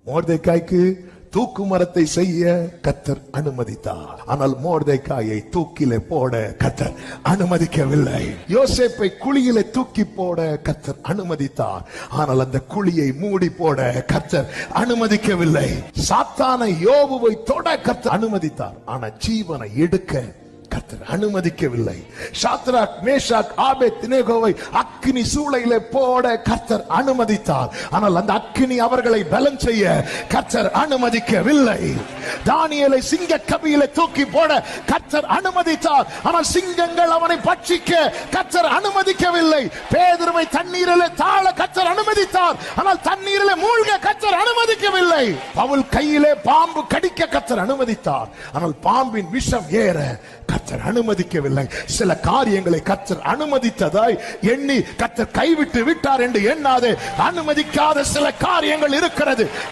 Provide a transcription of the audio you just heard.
மொர்தெக்காய்க்கு தூக்கு மரத்தை செய்ய கர்த்தர் அனுமதித்தார். ஆனால் மொர்தெக்காயை தூக்கிலே போட கர்த்தர் அனுமதிக்கவில்லை. யோசேப்பை குழியிலே தூக்கி போட கர்த்தர் அனுமதித்தார். ஆனால் அந்த குழியை மூடி போட கர்த்தர் அனுமதிக்கவில்லை. சாத்தானை யோபுவை தொட கர்த்தர் அனுமதித்தார். ஆனா ஜீவனை எடுக்க கர்த்தர் அனுமதிக்கவில்லை. சாத்ராக் மேஷாக் ஆபேத்நேகோவை அக்கினி சூளையிலே போட கர்த்தர் அனுமதித்தார். ஆனால் அந்த அக்கினி அவர்களை பலம் செய்ய கர்த்தர் அனுமதிக்கவில்லை. தானியேலை சிங்க கபியிலே தூக்கி போட கர்த்தர் அனுமதித்தார். ஆனால் சிங்கங்கள் அவனை பட்சிக்க கர்த்தர் அனுமதிக்கவில்லை. பேதுருவை தண்ணீரிலே தாழ கர்த்தர் அனுமதித்தார். ஆனால் தண்ணீரிலே மூழ்க கர்த்தர் அனுமதிக்கவில்லை. பவுல் கையிலே பாம்பு கடிக்க கர்த்தர் அனுமதித்தார். ஆனால் பாம்பின் விஷம் ஏற கர்த்தர் அனுமதிக்கவில்லை. சில காரியங்களை கர்த்தர் அனுமதித்ததாய் எண்ணி கர்த்தர் கைவிட்டு விட்டார் என்று எண்ணாதே. அனுமதிக்காத சில காரியங்கள் இருக்கிறது.